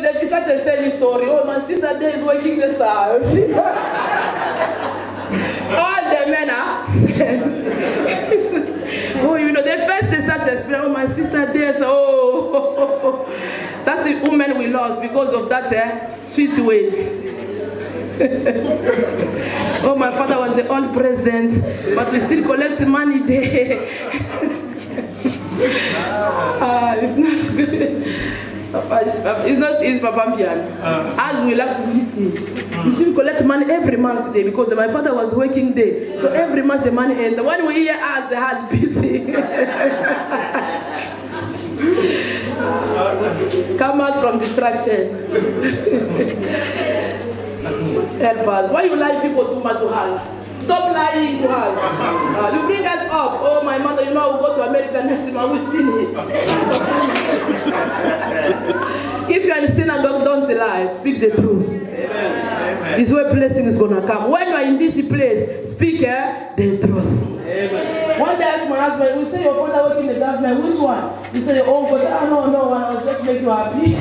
then he started to tell you story. Oh, my sister there is working this house. All the men are oh, you know, they first they start to explain, oh, my sister there, so oh, that's the woman we lost because of that sweet weight. Oh, my father was the old president, but we still collect money there. It's not good. It's not easy, Papa Pian. As we like to listen, we still collect money every month there because my father was working there. So every month the money ends. When we hear us, the heart busy. Come out from distraction. Help us. Why you lie people too much to us? Stop lying to us. You bring us up. Oh, my mother, you know, I will go to America next month. We'll see it. If you are in synagogue, don't lie. Speak the truth. Amen. This way blessing is going to come. When you are in this place, speak the truth. Amen. One day I asked my husband, we say your father working in the government. Which one? He said, your own. Because I don't know one. I was just make you happy.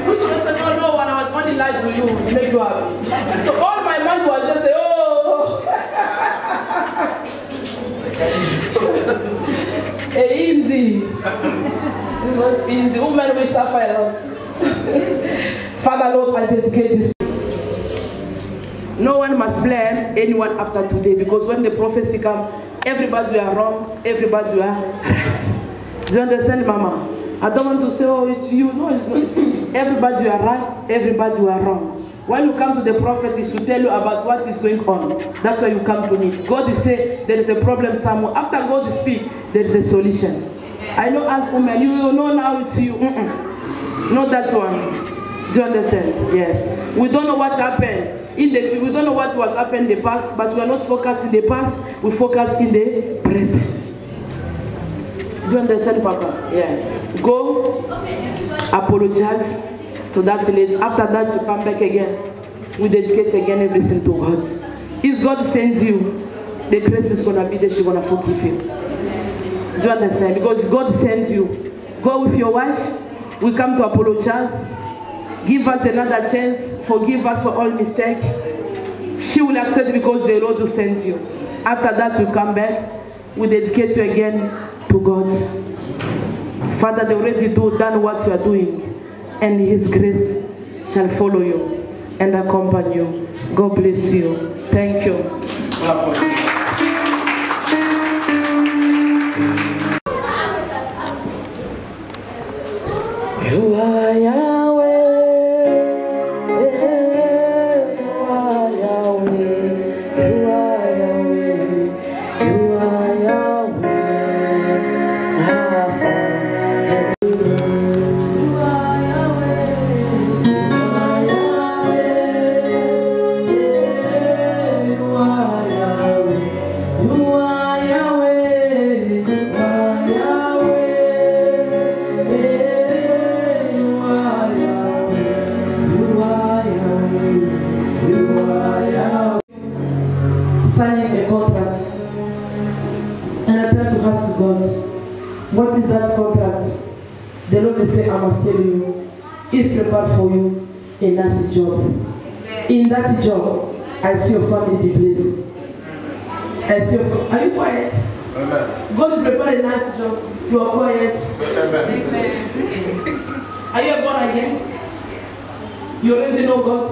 Which person don't know when I was only lied to you to make you happy. So all my mind was just say, oh. Easy. It's not easy. Women will suffer a lot. Father Lord, I dedicate this. No one must blame anyone after today because when the prophecy comes, everybody are wrong, everybody are right. Do you understand, Mama? I don't want to say, oh, it's you. No, it's not. Everybody you are right, everybody you are wrong. When you come to the prophet, is to tell you about what is going on. That's why you come to me. God is saying there is a problem somewhere. After God speaks, there is a solution. I know as women, you will know now it's you. Not that one. Do you understand? Yes. We don't know what happened. We don't know what was happened in the past, but we are not focused in the past, we focus in the present. Do you understand, Papa? Yeah. Go, apologize to that lady. After that, you come back again. We dedicate again everything to God. If God sends you, the grace is going to be there, she's going to forgive you. Do you understand? Because God sends you. Go with your wife. We come to apologize. Give us another chance. Forgive us for all mistakes. She will accept because the Lord will send you. After that, you come back. We dedicate you again to God. Father, they already done what you are doing, and His grace shall follow you and accompany you. God bless you. Thank you. You are Yahweh. What is that contract? The Lord will say, I must tell you, He's prepared for you a nasty job. In that job, I see your family be blessed. I see your family. Are you quiet? Amen. God will prepare a nice job. You are quiet. Amen. Are you born again? You already know God?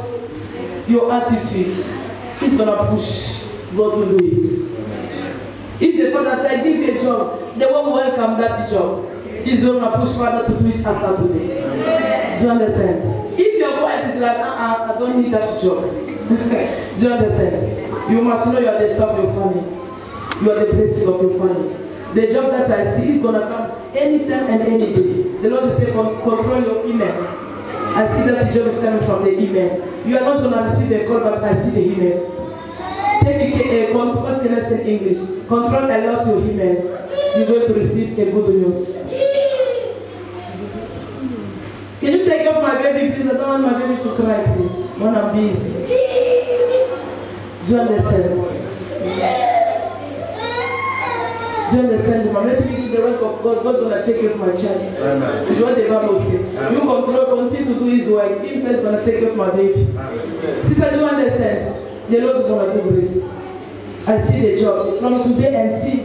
Your attitude is going to push God to do it. If the father said, give you a job, they won't welcome that job. He's going to push father to do it after today. Do you understand? If your wife is like, I don't need that job. Do you understand? You must know you are the stuff of your family. You are the blessing of your family. The job that I see is going to come anytime and any day. The Lord will say, control your email. I see that the job is coming from the email. You are not going to receive the call, but I see the email. Take what can I say in English? Control a lot your email. You're going to receive a good news. Can you take off my baby, please? I don't want my baby to cry, please. When I'm busy. Do you understand? Do you understand? I'm not thinking the work of God. God's gonna take care of my child. It's what the Bible says. You continue to do His work. He says gonna take care of my baby. Sister, do you understand? The Lord is gonna do grace. I see the job from today and see.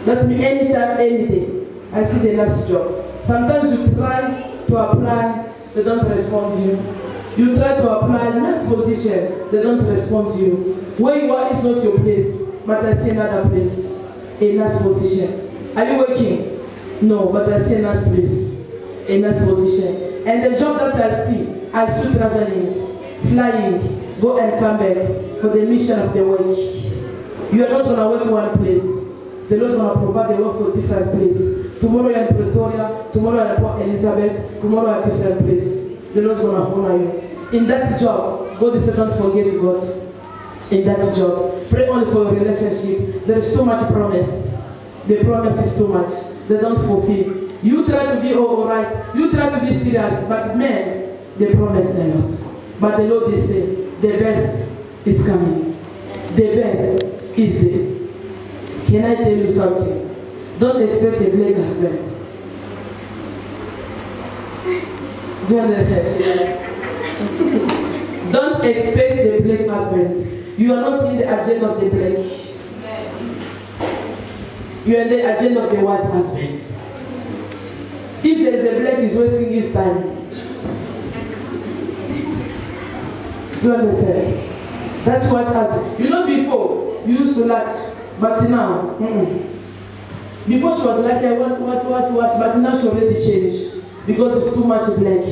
That means anytime, any day. I see the last job. Sometimes you try to apply, they don't respond to you. You try to apply next position, they don't respond to you. Where you are is not your place, but I see another place, a next position. Are you working? No, but I see a next place, a next position. And the job that I still traveling, flying, go and come back for the mission of the work. You are not going to work in one place. The Lord is going to provide the work for different places. Tomorrow you're in Pretoria, tomorrow you're in Port Elizabeth, tomorrow you're at different place. The Lord is going to honor you. In that job, God is not forget God. In that job, pray only for your relationship. There is too much promise. The promise is too much. They don't fulfill. You try to be all right. You try to be serious, but men, they promise a lot. But the Lord is saying, the best is coming. The best is there. Can I tell you something? Don't expect a black husband. Do you understand? Don't expect the black husband. You are not in the agenda of the black. You are in the agenda of the white husband. If there is a black, he's wasting his time. Do you understand? That's what husband. You know, before you used to like, but now, before she was like, what, but now she already changed because it's too much black.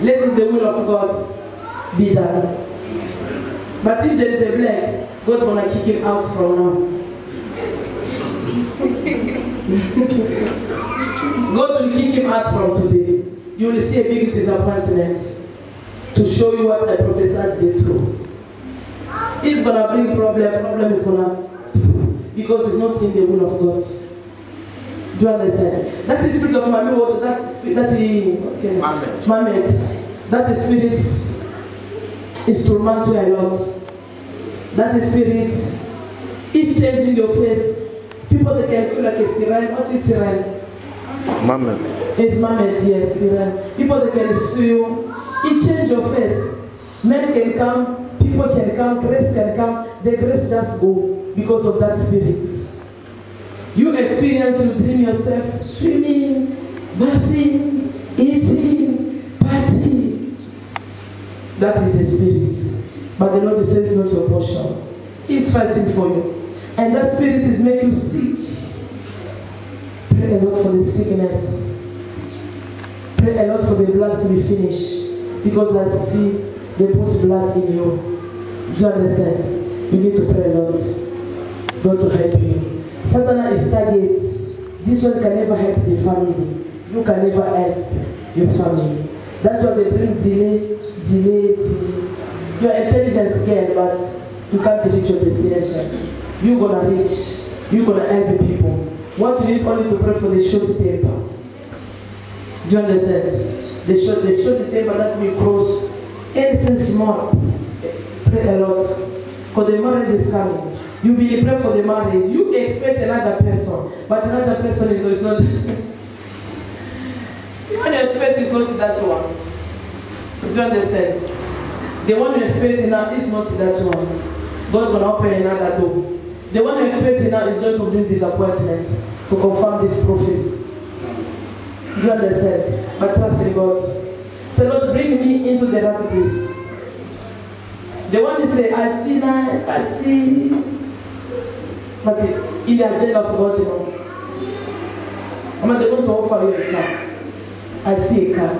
Let the will of God be done. But if there is a black, God's gonna kick him out from now. God will kick him out from today. You will see a big disappointment to show you what I prophesied did too. It's gonna bring problem is gonna, because it's not in the will of God. Do you understand? That is spirit of Mamet, that is spirit is tormenting you a lot. That is spirit is changing your face. People that can see like a siren. What is siren? Mamet. It's Mamet, yes, siren. People that can see you, it changes your face. Men can come, people can come, grace can come. The grace just go because of that spirit. You experience, you dream yourself swimming, bathing, eating, partying. That is the spirit. But the Lord says not your portion. He's fighting for you. And that spirit is making you sick. Pray a lot for the sickness. Pray a lot for the blood to be finished. Because I see they put blood in you. Do you understand? You need to pray a lot. God to help you. Satan is target. This one can never help the family. You can never help your family. That's why they bring delay. You are intelligent girl, but you can't reach your destination. You're gonna reach. You're gonna help the people. What you need only to pray for the short temper. Do you understand? The short temper that will cross anything small. Pray a lot. Because the marriage is coming. You will pray for the marriage. You expect another person, but another person is not. What you expect is not that one. Do you understand? The one you expect now is not that one. God's going to open another door. The one you expect now is going to bring disappointment to confirm this prophecy. Do you understand? But trust in God. So Lord, bring me into the right place. The one is there, I see nice, I see. But in the agenda of God, you know, I'm not going to offer you a car. I see a car.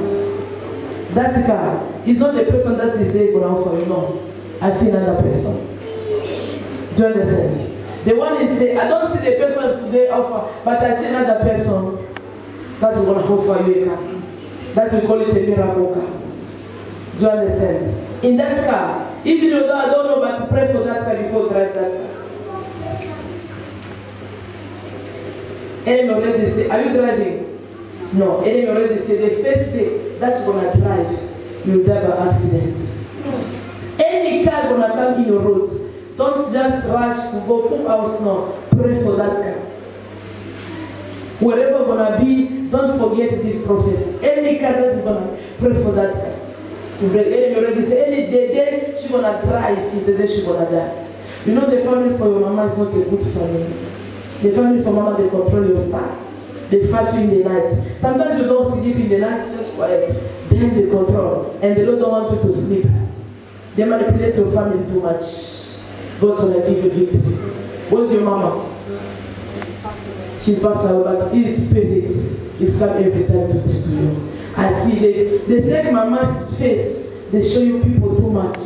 That car is not the person that is there going to offer you, no. I see another person. Do you understand? The one is there. I don't see the person they offer, but I see another person that's going to offer you a car. That we call it a miracle car. Do you understand? In that car, even though I don't know, but pray for that car before you drive that car. Enemy already say, are you driving? No, enemy already say the first day that's gonna drive, you'll die by accident. Any car gonna come in your road, Don't just rush to go put house now. Pray for that guy. Wherever you're gonna be, don't forget this prophecy. Any guy that's gonna pray for that guy. To bring any already say any day she's gonna drive is the day she's gonna die. You know the family for your mama is not a good family. The family for mama, they control your style. They fight you in the night. Sometimes you don't sleep in the night, you just quiet. Then they control. And they don't want you to sleep. They manipulate your family too much. God's gonna give you victory. What's your mama? She passed away, but his spirit is coming every time to speak to you. I see they take mama's face, they show you people too much.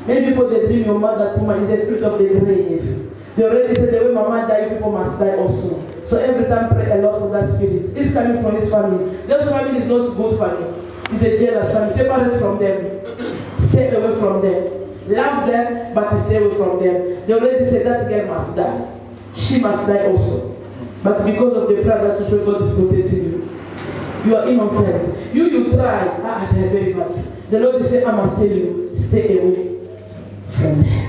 Many people they dream your mother too much, it's the spirit of the grave. They already said the way mama died, people must die also. So every time pray a lot for that spirit. It's coming from his family. This family is not good family. It's a jealous family. Separate from them. Stay away from them. Love them, but stay away from them. They already said that girl must die. She must die also. But because of the prayer that you pray, God is protecting you. You are innocent. You try. They're very bad. The Lord is saying, I must tell you, stay away from them.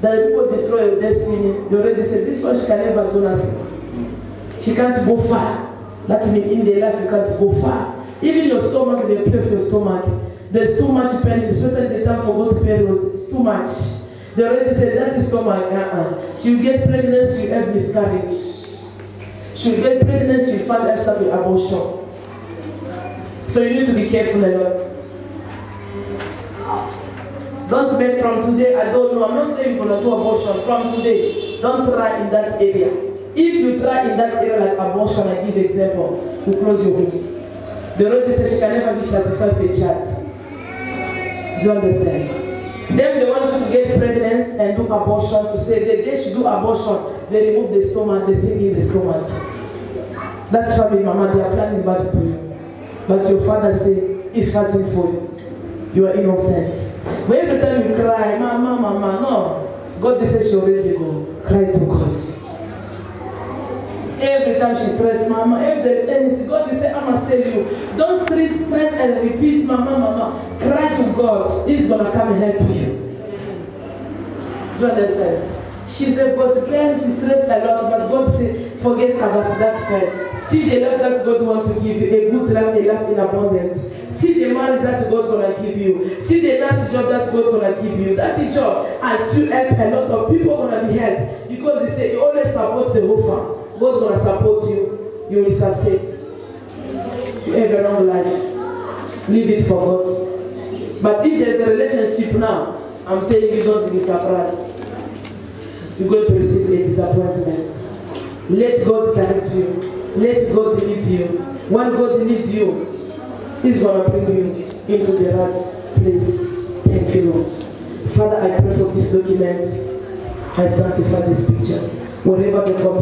That people destroy your destiny. They already said, this one she can never do nothing. She can't go far. That means in their life you can't go far. Even your stomach, they pray for your stomach. There's too much pain, especially the time for good periods. It's too much. They already said that is stomach. She'll get pregnant, she'll have miscarriage. She'll get pregnant, she'll find herself with abortion. So you need to be careful a lot. Don't make from today, I don't know, I'm not saying you're going to do abortion from today. Don't try in that area. If you try in that area like abortion, I give example, you close your womb. The already said she can never be satisfied with a child. Do you understand? Then they want you to get pregnant and do abortion, to say that they should do abortion, they remove the stomach, they take in the stomach. That's family, mama, they are planning bad to you. But your father said, he's fighting for you. You are innocent. But every time you cry, mama, no. God says she already go. Cry to God. Every time she stressed, mama, if there's anything, God says, I must tell you, don't stress and repeat, mama. Cry to God. He's going to come and help you. Do you understand? She said, but pain, she stressed a lot, but God said, forget about that pain. See the love that God wants to give you, a good life, a life in abundance. See the marriage that God's going to give you. See the last job that God's going to give you. That job, as you help a lot of people going to be helped. Because he said, you always support the whole family. God's going to support you. You will success. You have a long life. Leave it for God. But if there's a relationship now, I'm telling you, don't be surprised. You're going to receive a disappointment. Let God connect you. Let God lead you. When God leads you, He's going to bring you into the right place. Thank you, Lord. Father, I pray for this document. I sanctify this picture. Wherever they come.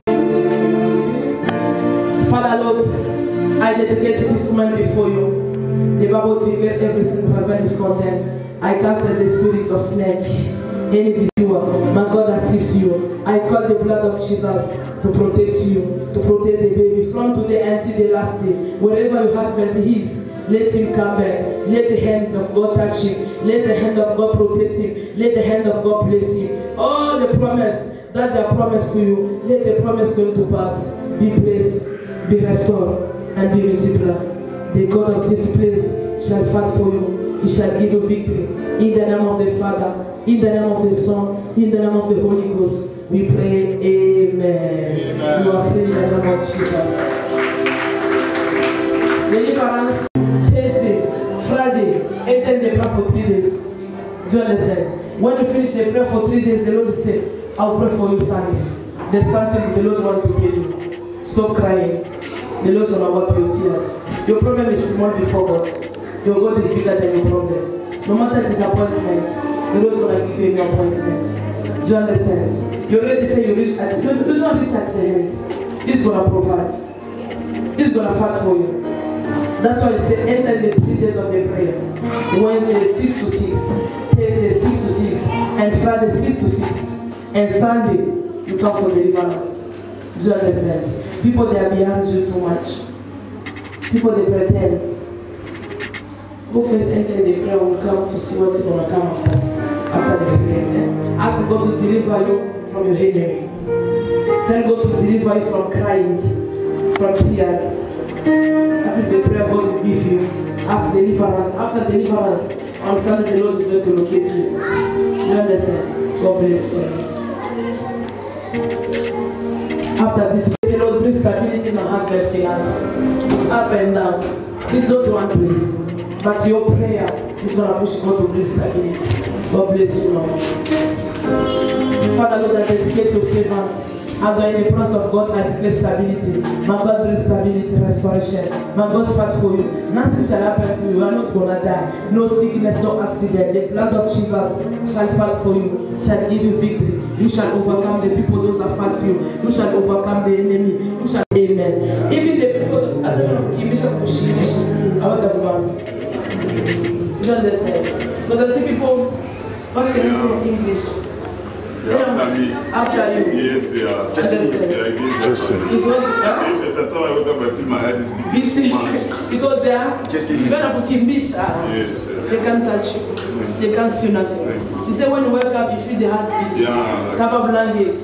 Father, Lord, I dedicate this woman before you. The Bible declares every single heaven is condemned. I cancel the spirit of snake. Any viewer, my God assist you. I call the blood of Jesus to protect you, to protect the baby from today until the last day. Wherever your husband is, let him come back. Let the hands of God touch him. Let the hand of God protect him. Let the hand of God bless him. All the promise that they are promised to you, let the promise come to pass. Be blessed, be restored, and be multiplied. The God of this place shall fight for you. He shall give you victory. In the name of the Father, in the name of the Son, in the name of the Holy Ghost, we pray, amen. Amen. You are free in the name of Jesus. Deliverance, Thursday, Friday, and then they pray for 3 days. Do you understand? When you finish the prayer for 3 days, the Lord will say, I'll pray for you Sunday. There's something the Lord wants to tell you. Stop crying. The Lord will wipe your tears. Your problem is small before God. Your God is bigger than your problem. No matter disappointment, the Lord is going to give you an appointment. Do you understand? You already say you reach at the end. Do not reach at the end. He's going to provide. He's going to fight for you. That's why he said enter the 3 days of the prayer. Wednesday 6 to 6, Thursday 6 to 6, and Friday 6 to 6. And Sunday you come for deliverance. Do you understand? People they are behind you too much. People they pretend. Go first enter the prayer, will come to see what's going to come after the prayer. deliver you from your enemy. Tell God to deliver you from crying, from tears. That is the prayer God will give you as deliverance. After deliverance, on Sunday the Lord is going to locate you. You understand? God bless you. After this, the Lord brings stability in my husband's finance. Up and down. It's not one place. But your prayer is going to push God to bring stability. God bless you, Lord. Father, Lord, I dedicate your servants. As I in the presence of God, I declare stability. My God brings stability, restoration. My God fight for you. Nothing shall happen to you. You are not going to die. No sickness, no accident. The blood of Jesus shall fight for you, shall give you victory. You shall overcome the people those that fight you. You shall overcome the enemy. You shall, amen. Even the people, I don't know, Bishop Oshirish, I want that one. You understand? Because I see people, what's the name in English? After you. Yes, yeah. Just because they are very Kimbisha. Yes. They can't touch you. They can't see nothing. She said when you wake up, you feel the heart beating. Yeah. Cover blanket.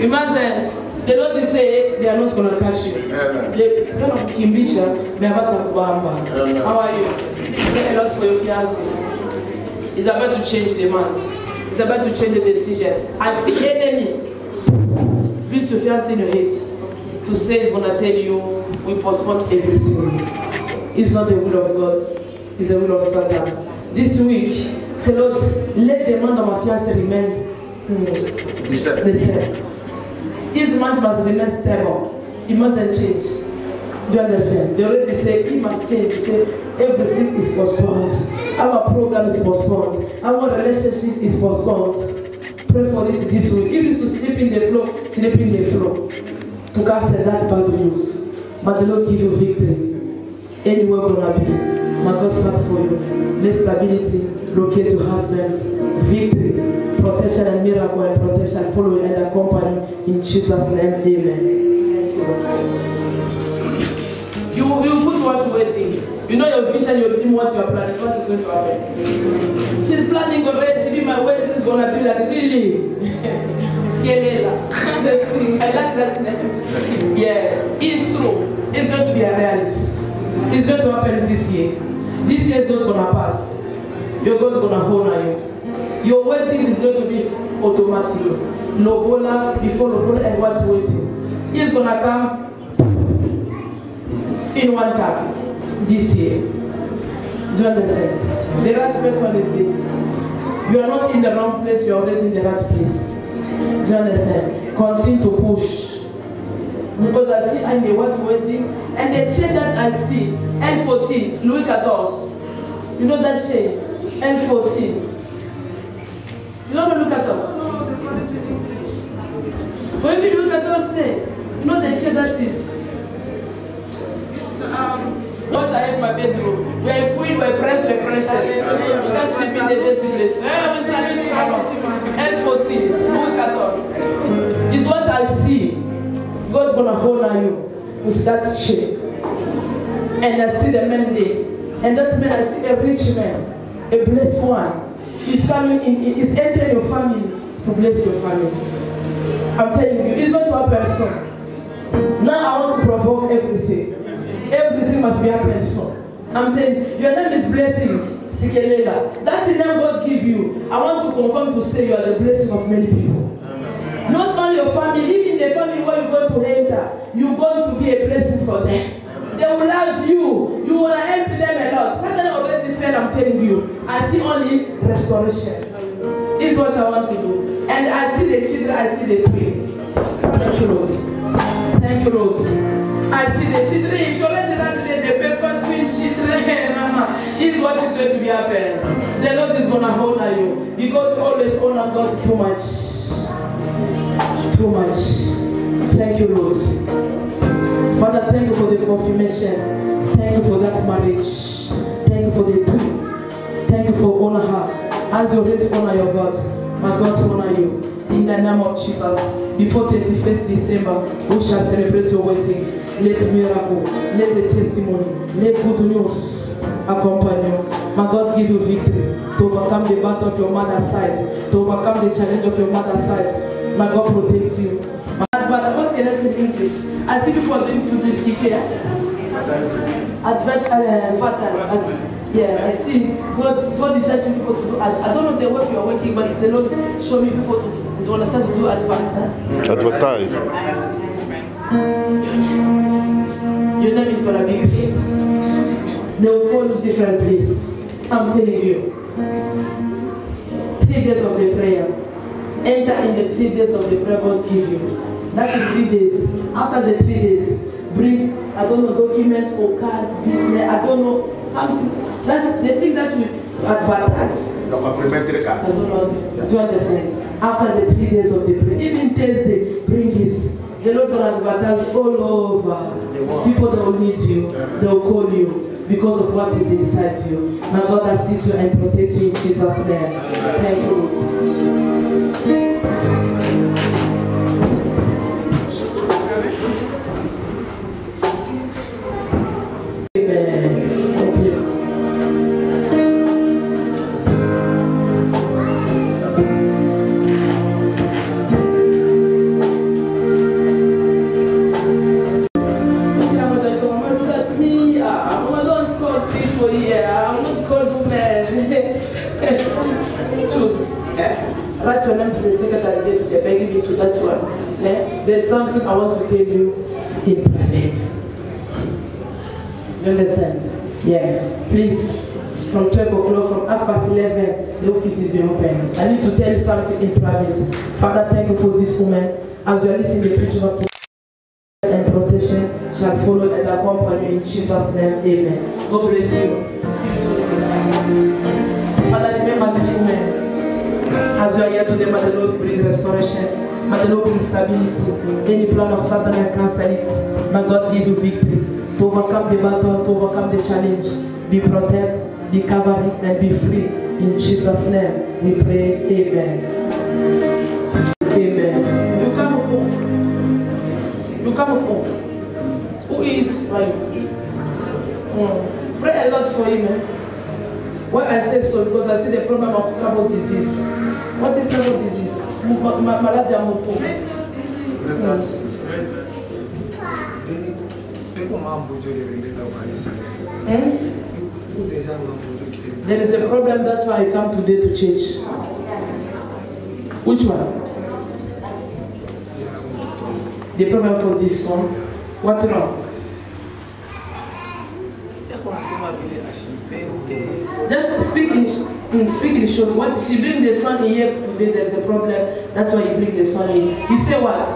Imagine. The Lord say they are not going to catch you. They cannot Kimbisha. They are about to Bamba. How are you? Pray a lot for your fiancé. It's about to change the month. It's about to change the decision. I see enemy build your fiancé in your head to say it's going to tell you we postpone everything. It's not the will of God. It's the will of Satan. This week, say Lord, let the month of my fiancé remain the same. His month must remain stable. It mustn't change. Do you understand? They already say it must change. You say everything is postponed. Our program is postponed. Our relationship is postponed. Pray for it this week. If it's to sleep in the floor, sleep in the floor. To cancel that bad news. But the Lord give you victory. Anywhere gonna be. My God fight for you. Let stability locate your husbands. Victory, protection and miracle and protection follow and accompany in Jesus' name. Amen. You put what waiting. You know your vision, your dream, what you are planning, what is going to happen. She's planning already to be my wedding is going to be like really. Skelela. Let's sing. I like that name. Yeah, it's true. It's going to be a reality. It's going to happen this year. This year is not going to pass. Your God's going to honor you. Your wedding is going to be automatic. Lobola, before Lobola, and what's waiting. He's going to come in one time this year. Do you understand? The right person is there. You are not in the wrong place, you are already in the right place. Do you understand? Continue to push. Because I see and they want waiting, and the chain that I see, L14, Louis XIV. You know that chain? L14. You don't know Louis XIV? When we Louis XIV there, you know the chain that is. Once I have my bedroom, we are a queen, we are a prince, we are a princess. You can't sleep in the dirty place. We service L14, Louis XIV. It's what I see. God's gonna honor you with that shape. And I see the man there. And that man, I see a rich man, a blessed one. He's coming in, he's entering your family to bless your family. I'm telling you, it's going to happen soon. Now I want to provoke everything. Everything must be happening soon. I'm telling you, your name is blessing, Sikelela. That's the name God give you. I want to confirm to say you are the blessing of many people. Not only your family, even the family where you're going to enter, you're going to be a blessing for them. They will love you. You will help them a lot. Satan already failed, I'm telling you. I see only restoration. It's what I want to do. And I see the children, I see the twins. Thank you, Lord. Thank you, Lord. I see the children. It's already the paper twin children. This is what is going to be happening. The Lord is going to honor you. Because always honor God too much. Too much. Thank you, Lord. Father, thank you for the confirmation. Thank you for that marriage. Thank you for the twin. Thank you for honor her. As you already honor your God, my God honor you. In the name of Jesus. Before 31st December, we shall celebrate your wedding. Let miracle, let the testimony, let good news accompany you. May God give you victory to overcome the battle of your mother's side, to overcome the challenge of your mother's side. May God protect you. But what can I say in English? I see people doing to this here. Yeah, I see. God is teaching people to do. I don't know the work you are working, but the Lord show me people to understand to do advertise. Your name is gonna be great. They will call you different place. I'm telling you. 3 days of the prayer. Enter in the 3 days of the prayer God give you. That is 3 days. After the 3 days, bring, I don't know, documents or cards, business, I don't know, something. That's the thing that we advertise. I don't know. Do you understand? After the 3 days of the prayer, even Thursday, bring this. The Lord will advertise all over. People that will need you, they will call you because of what is inside you. May God assist you and protect you in Jesus' name. Thank you, Lord. Write your name to the secretary, to the begging to that one. There's something I want to tell you in private. You understand? Yeah. Please, from 12 o'clock, from 11:30, the office is being open. I need to tell you something in private. Father, thank you for this woman. As you are listening to the preaching of and protection shall follow and accompany you in Jesus' name. Amen. God bless you. See you soon. Father, remember this woman. As you are here today, may the Lord bring restoration. May the Lord bring stability. Any plan of Satan, I cancel it. May God give you victory. To overcome the battle, to overcome the challenge. Be protected, be covered, and be free. In Jesus' name, we pray. Amen. Amen. You come home. You come home. Who is you? Pray a lot for him. Why I say so? Because I see the problem of trouble disease. What is trouble disease? Malaria moto. There is a problem, that's why I come today to church. Which one? The problem for this son. What's wrong? Just speak in short. What she bring the son in here today? There's a problem. That's why he bring the son in. He say what?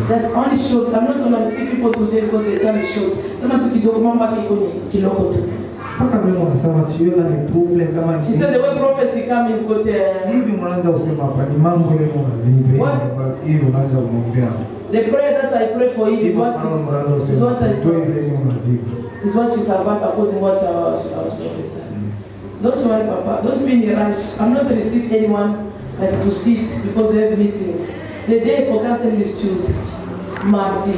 That's only short. I'm not gonna see people today because they tell me short. Someone took the document back in She said the way prophecy come in because the prayer that I pray for you is what she's about according to what I was prophesying. Don't worry, Papa. Don't be in a rush. I'm not receiving anyone to sit because we have a meeting. The day for counseling is Tuesday. Marty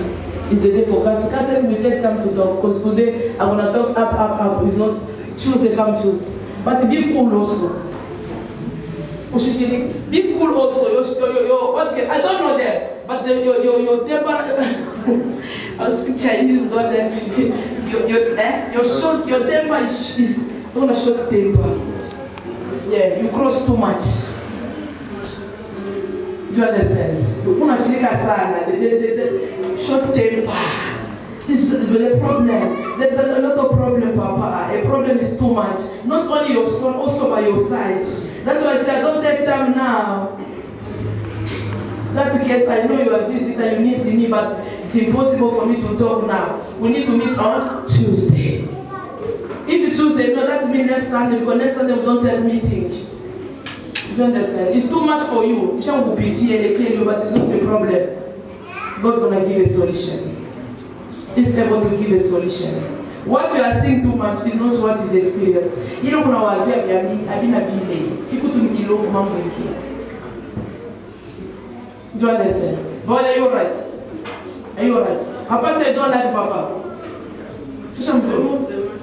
is the day for counseling. Counseling will take time to talk because today I want to talk up. It's not Tuesday, come Tuesday. But be cool also. Be cool also. I don't know them. But your temper, I'll speak Chinese, God, your temper is not a short temper. Yeah, you cross too much. Do you understand? You want to shake a sana, the short temper. This is the problem. There's a lot of problem, Papa. A problem is too much. Not only your son, also by your side. That's why I say I don't take time now. That's the case. I know you are busy and you need me, but it's impossible for me to talk now. We need to meet on Tuesday. If it's Tuesday, no, that means next Sunday, because next Sunday we don't have meeting. You understand? It's too much for you. But it's not a problem. God's going to give a solution. He's able to give a solution. What you are thinking too much is not what is experienced. You know, when I was here, I've been a delay. You could do kilo here. Do you understand? But are you alright? Are you alright? Papa said, don't like Papa.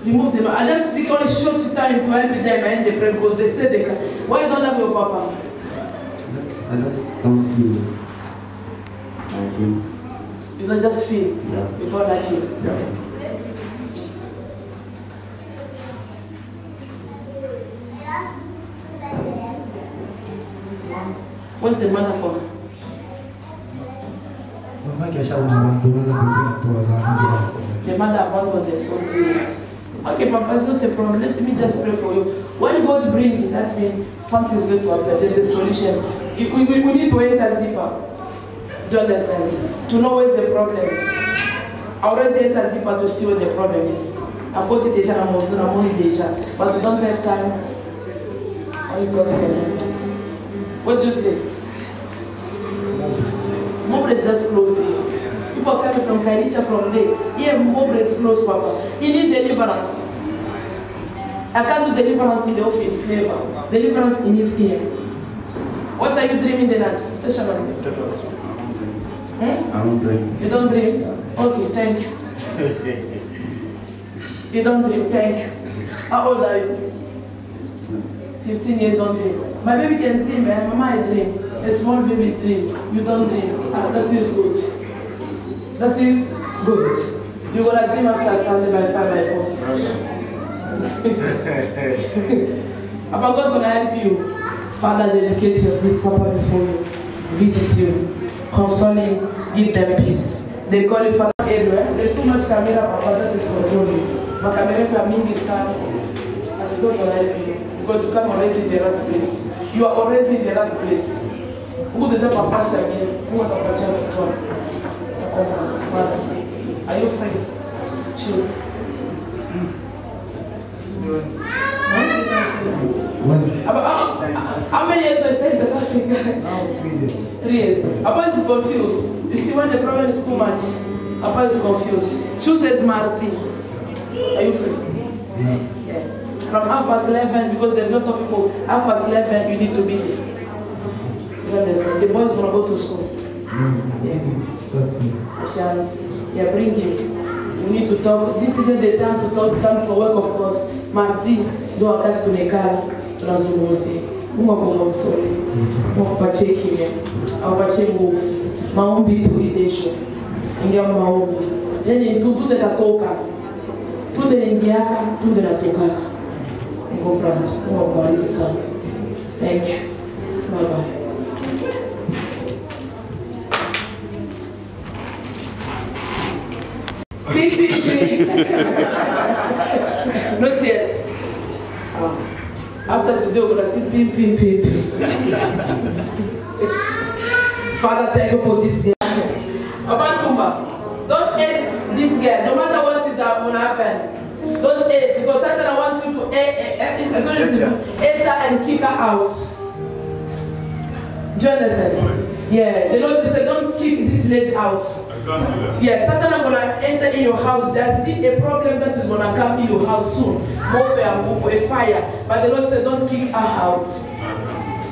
Remove them. I just speak only short time to help them and they pray because they say they can. Why you don't love your Papa? I just don't feel like him. You don't just feel? Yeah. You don't like him? Yeah. What's the matter for? The mother abandoned their son. Okay, Papa, it's not a problem. Let me just pray for you. When God brings it, that means something is going to happen. There's a solution. We need to enter deeper. Do you understand? To know where's the problem. I already entered deeper to see what the problem is. I've got it déjà, I'm only déjà. But we don't have time. Only God can help us. What do you say? Mobre is just close here. People are coming from Kairicha from there. Here, Mobre is close, Papa. You need deliverance. I can't do deliverance in the office, never. Deliverance in it here. What are you dreaming the night? I don't drink. You don't dream? Okay, thank you. You don't dream, thank you. How old are you? 15 years old. My baby can dream, Mama, I dream. A small baby dream. You don't dream. Ah, that is good. That is good. You're going to dream after Sunday by 5 by force. I'm going to help you. Father, dedicate your peace, Papa, before you. Visit you. Consoling, give them peace. They call it Father everywhere. There's too much camera, Papa, that is controlling. My camera coming is sad. And God will help you. Because you come already in the right place. You are already in the right place. Who the job of pastor again? Who are the job of are you free? Choose. How many years were you staying in South Africa? Now 3 years. 3 years. Papa is confused. You see, when the problem is too much, Papa is confused. Choose as Marty. Are you free? Yeah. Yes. From 11:30, because there's no topic called 11:30, you need to be there. You understand? The boy is going to go to school. Yeah, bring him. We need to talk. This isn't the time to talk, time for work of God. Marty, do a caso to Nekala, to Nazumusi. Uma Bomosoli, Mopacheki, Apachebu, Maombi to Idesho, Inga Maombi. Then in to do the Tatoka, to the Indiaka, to the Natoka. Thank you. Bye bye. Not yet. After today, we're going to see pim. Father, thank you for this girl. Abantumba, don't hate this girl. No matter what is going to happen, don't hate, because Satan wants you to hate her and kick her out. Do you understand? Yeah, the Lord said, don't kick this lady out. Yeah, Satan is going to enter in your house. There's a problem that is going to come in your house soon. A fire. But the Lord said, don't kick her out.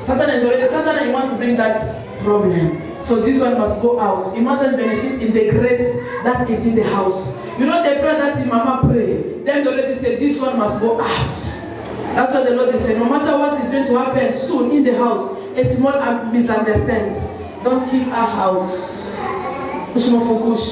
Satan, you want to bring that problem. So this one must go out. It mustn't benefit in the grace that is in the house. You know the prayer that Mama pray. Then the Lord said, this one must go out. That's what the Lord is saying. No matter what is going to happen soon in the house, a small misunderstanding. Don't kick her out. Push more for push.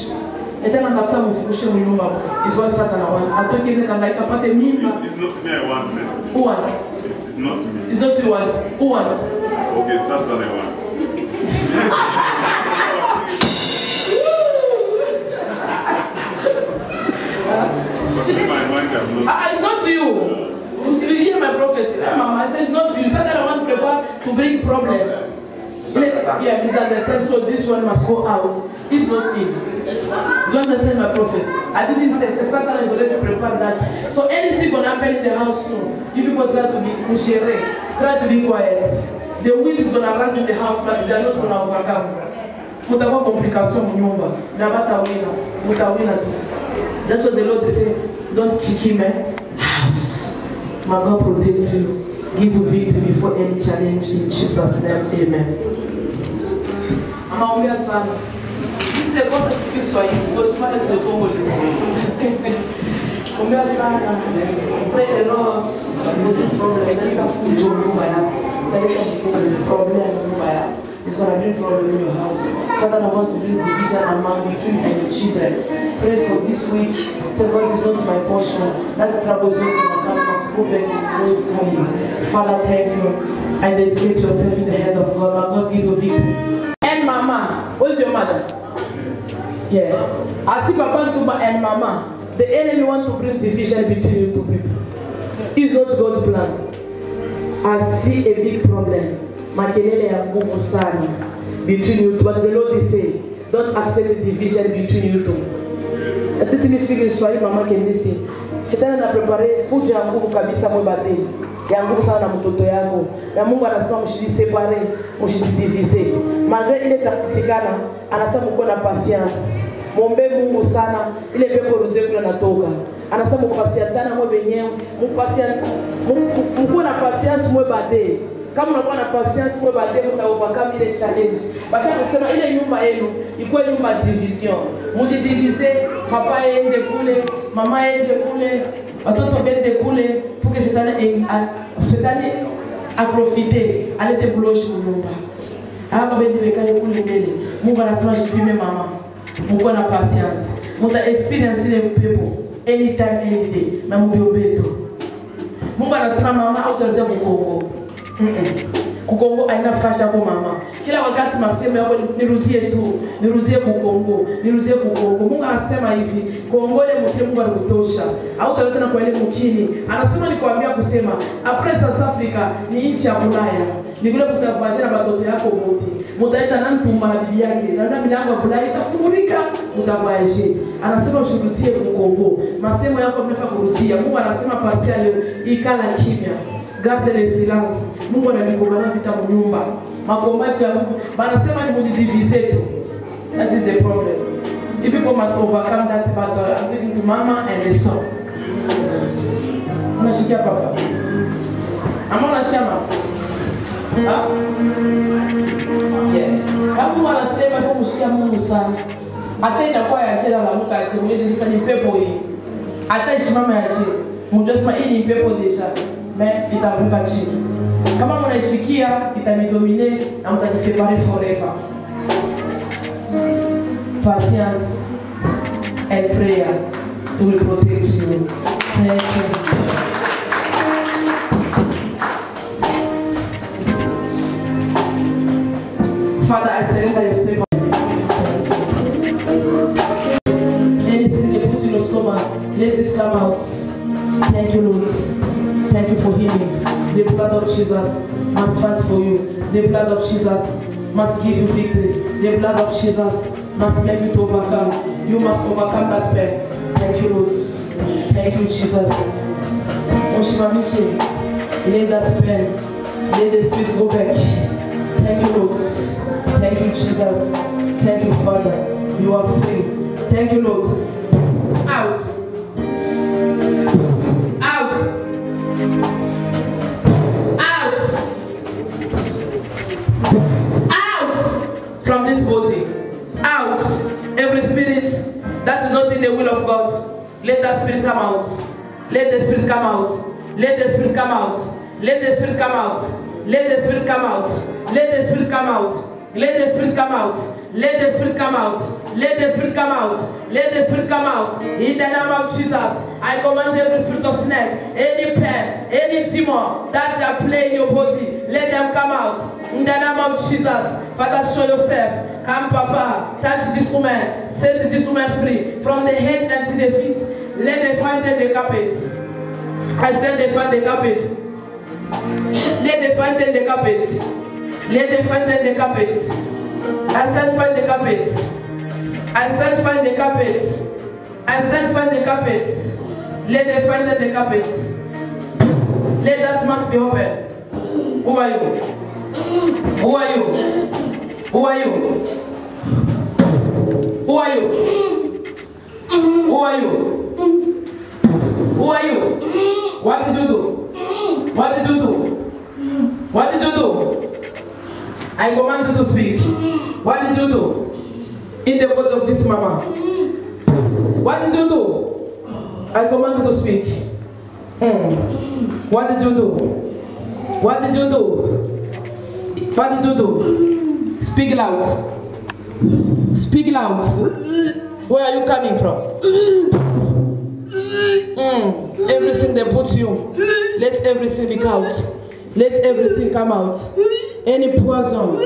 And then after we push him, is what Satan wants. I'm talking like a part of me. It's not me I want, man. Who wants? It's not me. It's not you want. Who wants? Okay, Satan I want. It's not to you. You hear my prophecy. I say it's not to you. Satan I want to prepare to bring problem. Yeah, misunderstand. So this one must go out. It's not him. Do you understand my prophecy? I didn't say Satan is already prepared that. So anything gonna happen in the house soon. You people try to be pushere, try to be quiet. The wind is gonna rise in the house, but they are not gonna overcome. Mutakuwa complication mnyumba. Na batawina, mutawina tu. That's what the Lord is saying. Don't kick him out. My God protects you. Give you victory before any challenge in Jesus' name. Amen. Amaombea sana. This is a person who speaks Swahili because she wanted to Congolese. Ombea sana, pray the Lord with this problem. Dalika food nyumba yako. Dalika food problem nyumba yako. It's gonna bring problem in your house. Satan wants to bring division among between and your children. Pray for this week. Say God is not my portion. That trouble is not gonna come. Must go back and praise coming. Father, thank you. And dedicate yourself in the hand of God. May God give you victory. And Mama, where's your mother? Yeah. I see Papa Ntumba and Mama. The enemy wants to bring division between you two people. It's not God's plan. I see a big problem. Makelele ya nguvu sana between you two. But the Lord is saying, don't accept the division between you two. I think me speaking Swahili, Mama can listen. Shetani na prepare fujo ya nguvu kabisa mwe bate. Ya nguvu sana na mtoto yako. Na Mungu anasema mshidiseparate, mshidivize. Malgré ile takutikana, anasema mko na patience. Muombe Mungu sana ile pepo rudie kule natoka. Anasema mupasiatana mwe wenyewe, mko na patience mwe bade. Kama unakuwa na patience mwe bade mta overcome ile challenge. Basi kusema ile nyumba yenu iko nyumba division. Mudivise, papa aende kule, mama aende kule, watoto bende kule, pour que shetani aprofite, alete buloshi nyumba. Hapo bende wekane kule mbele. Mungu anasema shipime mama. Mungu na patience. Muta experience ile pepo anytime any day na mubiobeto. Mungu anasema mama autorize kukongo. Kukongo haina fasha kwa mama. Kila wakati masemo yako nirudie kukongo. Mungu anasema hivi, kuongole mke Mungu alikutosha. Autorize na kwa ile mkini. Anasema nikwambia kusema, après South Africa ni nchi ya Ulaya. Ni vile kutavajana watoto yako wote. Mutaita nani tumba na bibi yake. Na milango ya Ulaya itafungulika, mutavaje. Anasema ushurutie kukongo. Masemo yako mnafa kurudia. Mungu anasema pasia leo ikala kimya. Garde le silence. Mungu ananikomana vita mnyumba. Makomba ya Mungu. Banasema ni mudivize tu. That is the problem. If people must overcome that battle, I'm giving to mama and the son. Unashikia papa. Amona shama. Yeah. Kama wanasema kwa mshia Mungu sana. Hata inakuwa ya jela la Mungu ati mwezi sasa ni pepo hii. Hata ishimama ya jela. Mjosema hii ni pepo deja. Mais itavuka chini. Kama mnaishikia itamidomine na mtajisepare forever. Patience and prayer will protect you. Thank you. Father, I surrender yourself. Anything they put in your stomach, let this come out. Thank you, Lord. Thank you for healing. The blood of Jesus must fight for you. The blood of Jesus must give you victory. The blood of Jesus must make you to overcome. You must overcome that pain. Thank you, Lord. Thank you, Jesus. Oshimamishi, let that pain, let the spirit go back. Thank you, Lord. Thank you, Jesus. Thank you, Father. You are free. Thank you, Lord. Out. Out. Out. Out from this body. Out. Every spirit that is not in the will of God, let that spirit come out. Let the spirit come out. Let the spirit come out. Let the spirit come out. Let the spirit come out. Let the spirit come out. Let the spirit come out. Let the spirit come out. Let the spirit come out. Let the spirit come out. In the name of Jesus, I command every spirit of snake, any pain, any demon that are playing your body, let them come out. In the name of Jesus, Father, show yourself. Come, Papa, touch this woman. Set this woman free from the head and to the feet. Let them find them the carpet. I said they find the carpet. Let them find them the carpet. Let them find them the carpet. I said find the carpet. I said find the carpet. I said find the carpet. Let them find them the carpet. Let that mask be open. Who are you? Who are you? Who are you? Who are you? Who are you? Who are you? What did you do? What did you do? What did you do? I command you to speak. What did you do? In the word of this mama. What did you do? I command you to speak. What did you do? What did you do? What did you do? Speak loud. Speak loud. Where are you coming from? Everything they put you, let everything be out. Let everything come out. Any poison,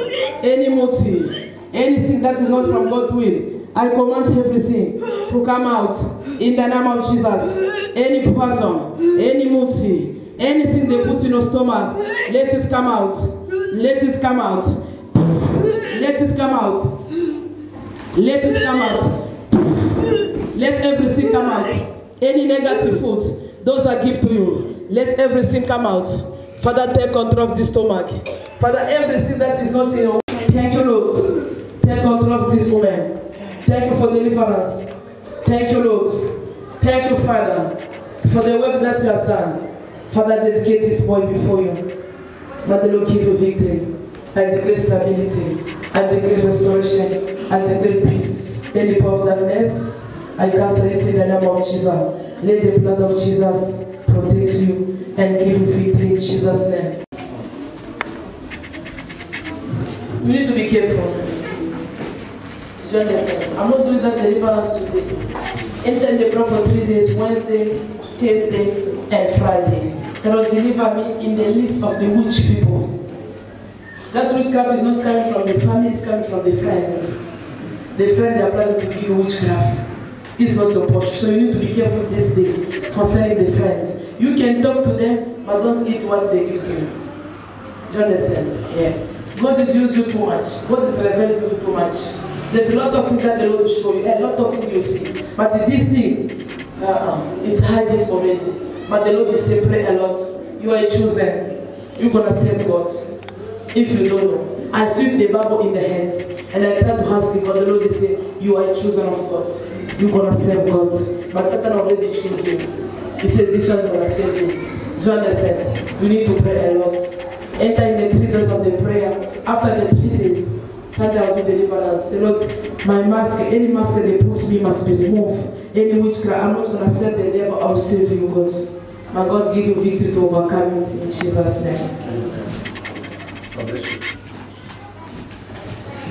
any motive, anything that is not from God's will, I command everything to come out in the name of Jesus. Any poison, any motive, anything they put in your stomach, let it come out. Let it come out. Let it come out. Let it come out. Let everything come out. Any negative food, those I give to you, let everything come out. Father, take control of the stomach. Father, everything that is not in your... Thank you, Lord. Take control of this woman. Thank you for deliverance. Thank you, Lord. Thank you, Father, for the work that you have done. Father, dedicate this boy before you. May the Lord give you victory. I declare stability. I declare restoration. I declare peace. Any power of darkness, I cancel it in the name of Jesus. Let the blood of Jesus protect you and give you victory in Jesus' name. You need to be careful. Do you understand? I'm not doing that deliverance today. Enter the prayer for 3 days, Wednesday, Thursday, and Friday. So Lord, deliver me in the list of the witch people. That witchcraft is not coming from the family, it's coming from the friends. The friend they are planning to give you witchcraft. It's not your portion. So you need to be careful this day concerning the friends. You can talk to them, but don't eat what they give to you. Do you understand? Yeah. God is using you too much. God is revealing to you too much. There's a lot of things that the Lord will show you, a lot of things you see. But this thing is hiding already. But the Lord will say, pray a lot. You are chosen. You're going to serve God. If you don't know, I sweep the Bible in the hands and I try to ask you, but the Lord will say, you are a chosen of God. You're going to serve God. But Satan already chose you. He said, this one is going to save you. Do you understand? You need to pray a lot. Enter in the 3 days of the prayer. After the 3 days, Sunday will be deliverance. Say, Lord, my mask, any mask that they put me must be removed. Any witchcraft, I'm not going to serve the devil, I will save you, God. My God give you victory to overcome it in Jesus' name. God bless you.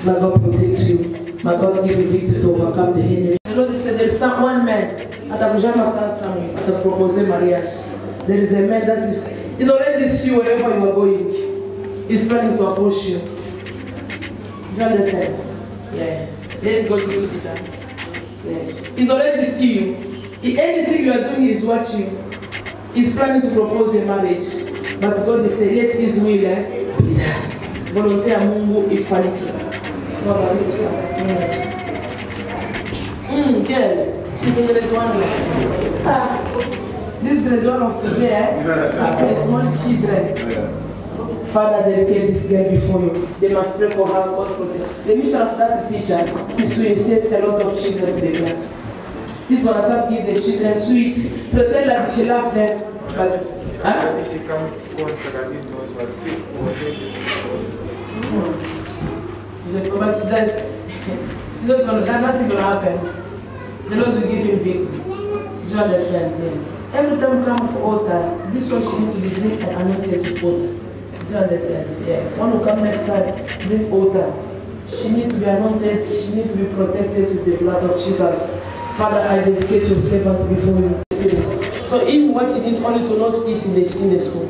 My God protects you. My God give you victory to overcome the enemy. The Lord said there is one man at Abujama Sansami at the proposed marriage. There is a man that is, he's already see you wherever you are going. He's planning to approach you. Do you understand? Yeah. Let's go to do that. Yeah. He's already see you. Anything you are doing is watching. He's planning to propose a marriage. But God is saying, let his will be done. Volontaire Mungu ifanikiwe. God will say. Girl, she's in grade 1. This grade 1 of today, small children. Father, dedicate this girl before you. They must pray for her, God protect. The mission of that teacher is to insert a lot of children to the class. This one has to give the children sweet, pretend like she loves them, but she comes once and was sick. But she does nothing will happen. The Lord will give him victory. Do you understand? Yes. Every time you come for altar, this one she needs to be drink and anointed with water. Do you understand? Yeah. One will come next time, drink altar. She needs to be anointed, she needs to be protected with the blood of Jesus. Father, I dedicate your servants before you. So even what he needs only to not eat in the school.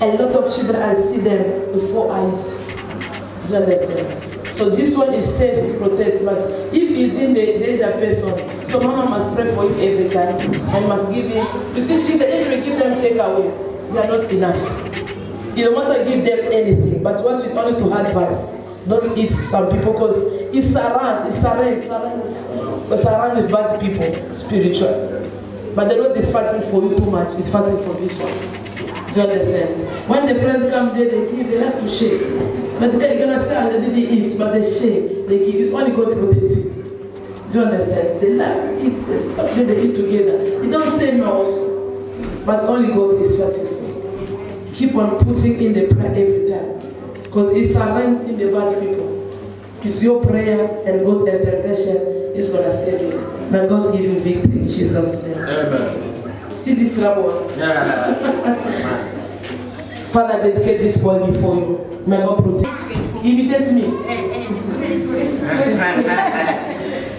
A lot of children, I see them with 4 eyes. Do you understand? So this one is safe, it's protected. But if he's in the danger person, so mama must pray for him every time. And must give him. You see, children, if we give them takeaway, they are not enough. You don't want to give them anything, but what we only to advise. Don't eat some people because it's surrounded with bad people, spiritual. But the Lord is fighting for you too much. He's fighting for this one. Do you understand? When the friends come there, they give, they have to shake. But they're going to say, they didn't eat, but they shake. They give. It's only God protecting. Do you understand? They like eat, they eat together. He don't say no also. But only God is fighting for you. Keep on putting in the prayer every time. Because it surrounds in the bad people. It's your prayer and God's intervention is going to save you. May God give you victory in Jesus' name. Amen. See this trouble? Yeah. Father, dedicate this boy before you. May God protect you. Imitate me.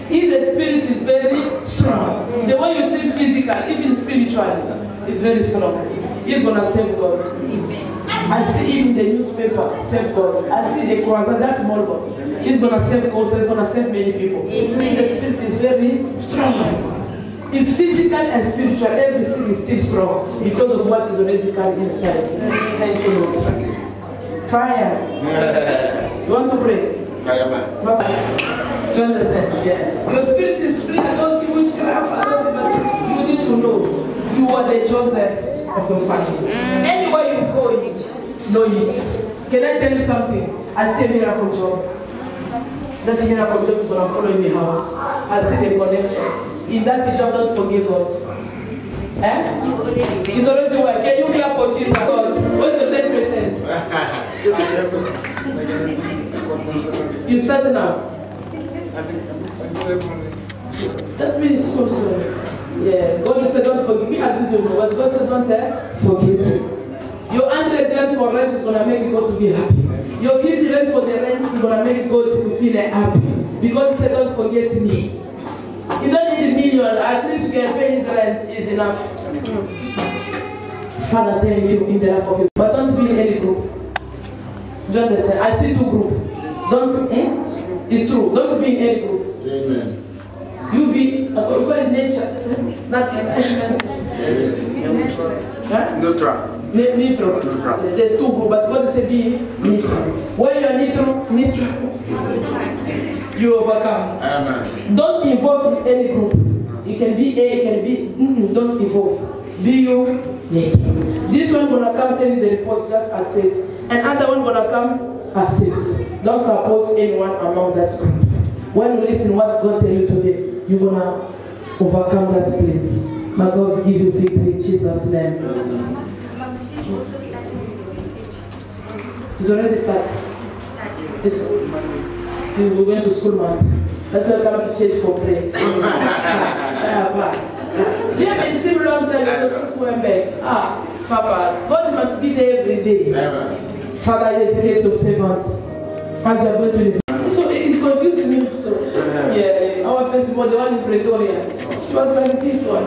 His spirit is very strong. The way you see physical, even spiritually, is very strong. He's going to save God. I see him in the newspaper, save God. I see the croissant, that's small God. He's going to save God, he's going to save many people. His spirit is very strong. It's physical and spiritual. Everything is still strong because of what is already carried inside. Thank you, Lord. Prayer. You want to pray? Fire man. Do you understand? Yeah. Your spirit is free. I don't see witchcraft. I don't see nothing. You need to know you are the Joseph of your family. Anywhere you go, know it. Can I tell you something? I see a miracle job. That miracle job is going to follow in the house. I see the connection. In that job, don't forget God. Eh? It's already work. Can you hear for Jesus? God? What's your 10%? You start now. That means so. Yeah. God said don't forget. Me, I didn't know. But God said don't forget. Your 100 rent for rent is going to make God to be happy. Your 50 rent for the rent is going to make God to feel happy. Because He said don't forget me. You don't need a million. At least you can pay His rent is enough. Father, thank you in the life of you. But don't be in any group. Do you understand? I see 2 groups. Don't, it's true. Don't be in any group. Amen. You be in nature. Not Neutral. neutral. There's 2 groups, but God said be neutral. When you are neutral, you overcome. Amen. Don't involve in any group. You can be A, you can be. Don't involve. Be you neutral. This one gonna come tell you the report just accepts. And other one gonna come accepts. Don't support anyone among that group. When you listen what God tell you today, you're gonna overcome that place. May God give you victory in Jesus' name. It's already started. We went to school, man. That's why I come to church for prayer. You have been seen long time, you just swim back. Papa, God must be there every day. Father, I dedicate your servants as you are going to live. So it's confusing me. So, yeah, our first one, the one in Pretoria, she was like this one.